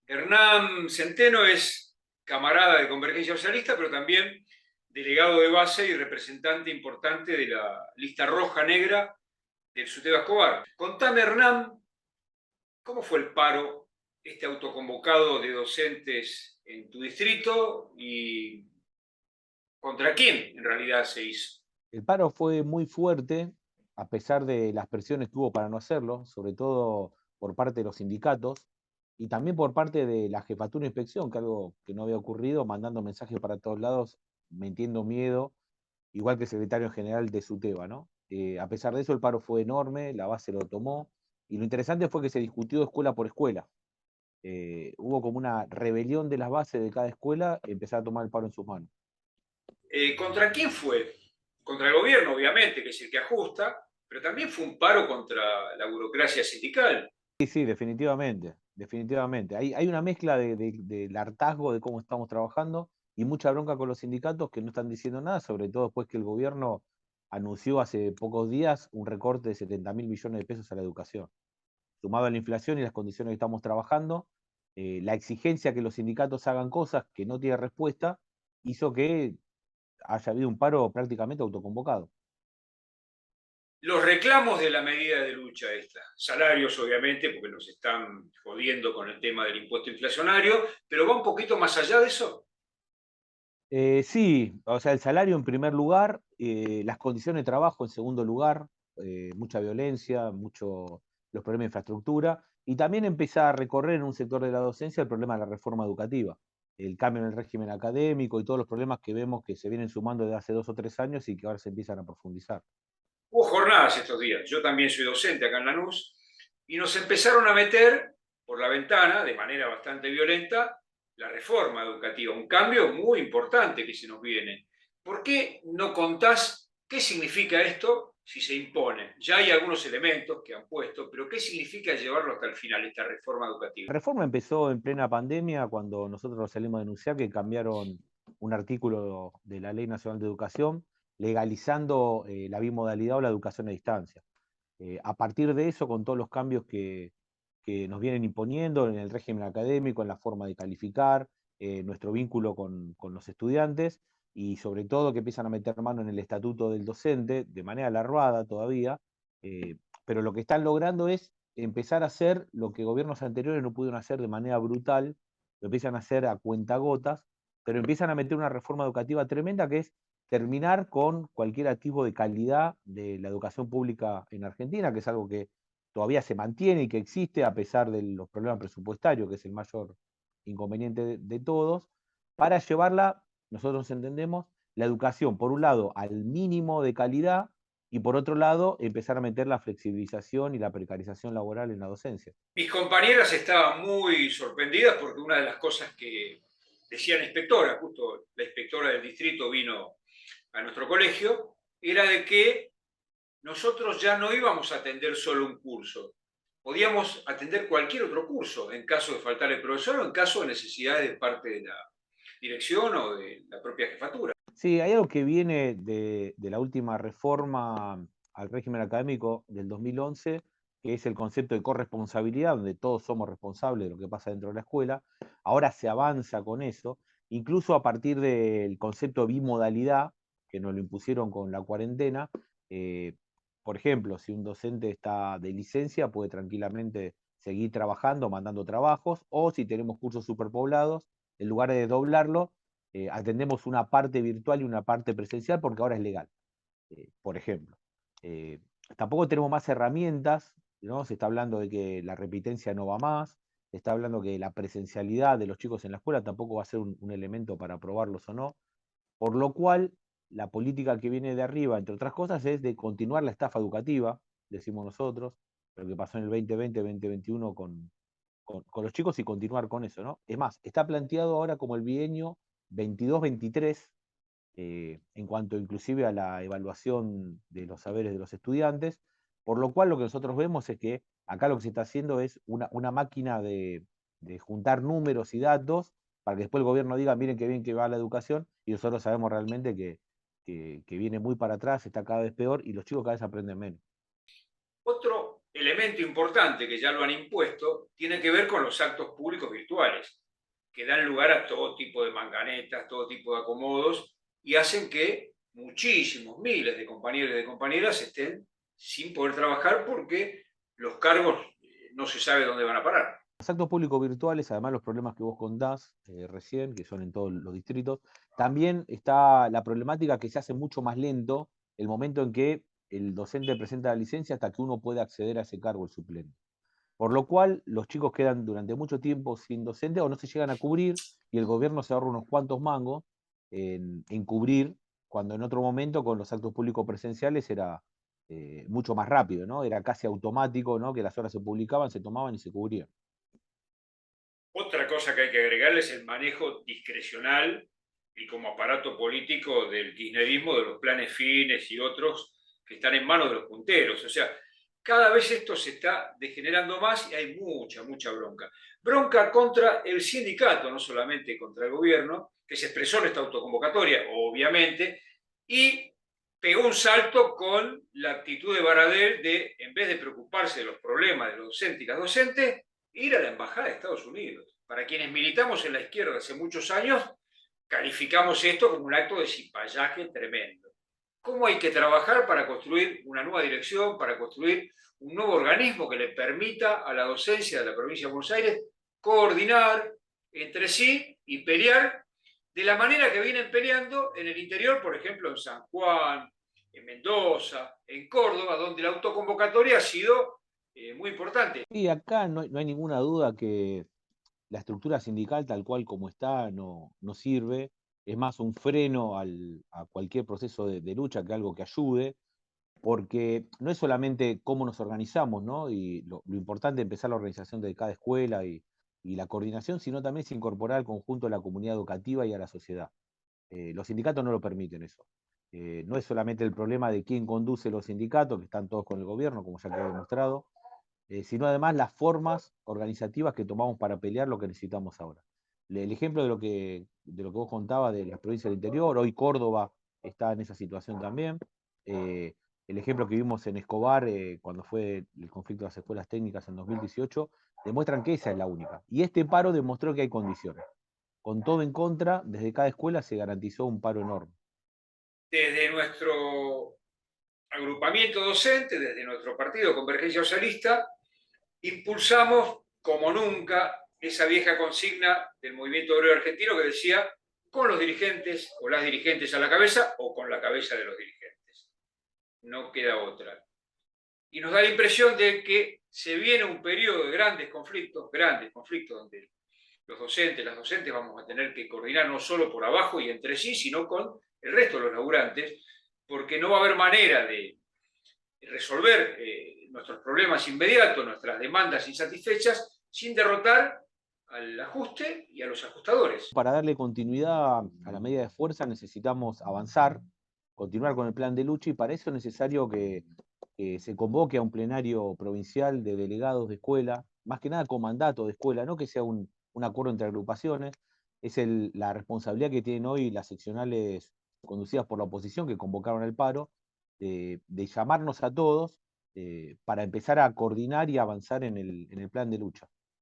Hernán Centeno es camarada de Convergencia Socialista, pero también delegado de base y representante importante de la lista roja negra del Suteba Escobar. Contame, Hernán, ¿cómo fue el paro, este autoconvocado de docentes en tu distrito y contra quién en realidad se hizo? El paro fue muy fuerte, a pesar de las presiones que hubo para no hacerlo, sobre todo por parte de los sindicatos y también por parte de la jefatura de inspección, que algo que no había ocurrido, mandando mensajes para todos lados, metiendo miedo, igual que el secretario general de SUTEBA, ¿no? A pesar de eso, el paro fue enorme, la base lo tomó, y lo interesante fue que se discutió escuela por escuela. Hubo como una rebelión de las bases de cada escuela, y empezar a tomar el paro en sus manos. ¿Contra quién fue? Contra el gobierno, obviamente, que es el que ajusta, pero también fue un paro contra la burocracia sindical. Sí, sí, definitivamente, definitivamente. Hay una mezcla del hartazgo de cómo estamos trabajando y mucha bronca con los sindicatos que no están diciendo nada, sobre todo después que el gobierno anunció hace pocos días un recorte de 70.000 millones de pesos a la educación. Sumado a la inflación y las condiciones que estamos trabajando, la exigencia que los sindicatos hagan cosas que no tienen respuesta hizo que haya habido un paro prácticamente autoconvocado. Los reclamos de la medida de lucha esta, salarios obviamente, porque nos están jodiendo con el tema del impuesto inflacionario, pero va un poquito más allá de eso. Sí, o sea, el salario en primer lugar, las condiciones de trabajo en segundo lugar, mucha violencia, los problemas de infraestructura, y también empezar a recorrer en un sector de la docencia el problema de la reforma educativa, el cambio en el régimen académico y todos los problemas que vemos que se vienen sumando desde hace 2 o 3 años y que ahora se empiezan a profundizar. Hubo jornadas estos días, yo también soy docente acá en Lanús, y nos empezaron a meter por la ventana, de manera bastante violenta, la reforma educativa, un cambio muy importante que se nos viene. ¿Por qué no contás qué significa esto si se impone? Ya hay algunos elementos que han puesto, pero ¿qué significa llevarlo hasta el final, esta reforma educativa? La reforma empezó en plena pandemia, cuando nosotros salimos a denunciar que cambiaron un artículo de la Ley Nacional de Educación, legalizando la bimodalidad o la educación a distancia. A partir de eso, con todos los cambios que nos vienen imponiendo en el régimen académico, en la forma de calificar, nuestro vínculo con los estudiantes, y sobre todo que empiezan a meter mano en el estatuto del docente, de manera larvada todavía, pero lo que están logrando es empezar a hacer lo que gobiernos anteriores no pudieron hacer de manera brutal, lo empiezan a hacer a cuentagotas, pero empiezan a meter una reforma educativa tremenda que es terminar con cualquier activo de calidad de la educación pública en Argentina, que es algo que todavía se mantiene y que existe a pesar de los problemas presupuestarios, que es el mayor inconveniente de todos, para llevarla, nosotros entendemos, la educación, por un lado, al mínimo de calidad y por otro lado, empezar a meter la flexibilización y la precarización laboral en la docencia. Mis compañeras estaban muy sorprendidas porque una de las cosas que decía la inspectora, justo la inspectora del distrito vino a nuestro colegio, era de que nosotros ya no íbamos a atender solo un curso, podíamos atender cualquier otro curso en caso de faltar el profesor o en caso de necesidades de parte de la dirección o de la propia jefatura. Sí, hay algo que viene de la última reforma al régimen académico del 2011, que es el concepto de corresponsabilidad, donde todos somos responsables de lo que pasa dentro de la escuela. Ahora se avanza con eso, incluso a partir del concepto de bimodalidad, que nos lo impusieron con la cuarentena. eh, por ejemplo, si un docente está de licencia, puede tranquilamente seguir trabajando, mandando trabajos, o si tenemos cursos superpoblados, en lugar de doblarlo, atendemos una parte virtual y una parte presencial porque ahora es legal, por ejemplo. Eh, Tampoco tenemos más herramientas, ¿no? Se está hablando de que la repitencia no va más, se está hablando que la presencialidad de los chicos en la escuela tampoco va a ser un elemento para aprobarlos o no, por lo cual la política que viene de arriba, entre otras cosas, es de continuar la estafa educativa, decimos nosotros, lo que pasó en el 2020, 2021 con los chicos y continuar con eso, ¿no? Es más, está planteado ahora como el bienio 22-23, en cuanto inclusive a la evaluación de los saberes de los estudiantes, por lo cual lo que nosotros vemos es que acá lo que se está haciendo es una máquina de juntar números y datos para que después el gobierno diga, miren qué bien que va la educación, y nosotros sabemos realmente que viene muy para atrás, está cada vez peor y los chicos cada vez aprenden menos. Otro elemento importante que ya lo han impuesto tiene que ver con los actos públicos virtuales, que dan lugar a todo tipo de manganetas, todo tipo de acomodos, y hacen que muchísimos, miles de compañeros y de compañeras estén sin poder trabajar porque los cargos no se sabe dónde van a parar. Los actos públicos virtuales, además los problemas que vos contás recién, que son en todos los distritos, también está la problemática que se hace mucho más lento el momento en que el docente presenta la licencia hasta que uno puede acceder a ese cargo, el suplente. Por lo cual, los chicos quedan durante mucho tiempo sin docente o no se llegan a cubrir y el gobierno se ahorra unos cuantos mangos en cubrir, cuando en otro momento con los actos públicos presenciales era mucho más rápido, ¿no? Era casi automático, ¿no? Que las horas se publicaban, se tomaban y se cubrían. Otra cosa que hay que agregarle es el manejo discrecional y como aparato político del kirchnerismo, de los planes fines y otros que están en manos de los punteros. O sea, cada vez esto se está degenerando más y hay mucha bronca. Bronca contra el sindicato, no solamente contra el gobierno, que se expresó en esta autoconvocatoria, obviamente, y pegó un salto con la actitud de Baradel de, en vez de preocuparse de los problemas de los docentes y las docentes, ir a la Embajada de Estados Unidos. Para quienes militamos en la izquierda hace muchos años, calificamos esto como un acto de cipallaje tremendo. ¿Cómo hay que trabajar para construir una nueva dirección, para construir un nuevo organismo que le permita a la docencia de la provincia de Buenos Aires coordinar entre sí y pelear de la manera que vienen peleando en el interior, por ejemplo, en San Juan, en Mendoza, en Córdoba, donde la autoconvocatoria ha sido muy importante? Y acá no hay ninguna duda que la estructura sindical tal cual como está no sirve, es más un freno a cualquier proceso de lucha que algo que ayude, porque no es solamente cómo nos organizamos, ¿no? Y lo importante es empezar la organización de cada escuela y la coordinación, sino también es incorporar al conjunto de la comunidad educativa y a la sociedad. Los sindicatos no lo permiten eso. No es solamente el problema de quién conduce los sindicatos, que están todos con el gobierno, como ya quedó demostrado, sino además las formas organizativas que tomamos para pelear lo que necesitamos ahora. El ejemplo de lo que vos contabas de las provincias del interior, hoy Córdoba está en esa situación también. El ejemplo que vimos en Escobar, cuando fue el conflicto de las escuelas técnicas en 2018, demuestran que esa es la única. Y este paro demostró que hay condiciones. Con todo en contra, desde cada escuela se garantizó un paro enorme. Desde nuestro agrupamiento docente, desde nuestro partido Convergencia Socialista, impulsamos como nunca esa vieja consigna del movimiento obrero argentino que decía con los dirigentes o las dirigentes a la cabeza o con la cabeza de los dirigentes. No queda otra. Y nos da la impresión de que se viene un periodo de grandes conflictos donde los docentes, las docentes vamos a tener que coordinar no solo por abajo y entre sí, sino con el resto de los laburantes, porque no va a haber manera de resolver nuestros problemas inmediatos, nuestras demandas insatisfechas, sin derrotar al ajuste y a los ajustadores. Para darle continuidad a la medida de fuerza necesitamos avanzar, continuar con el plan de lucha y para eso es necesario que se convoque a un plenario provincial de delegados de escuela, más que nada con mandato de escuela, no que sea un acuerdo entre agrupaciones, es la responsabilidad que tienen hoy las seccionales conducidas por la oposición que convocaron el paro, de llamarnos a todos para empezar a coordinar y avanzar en el plan de lucha.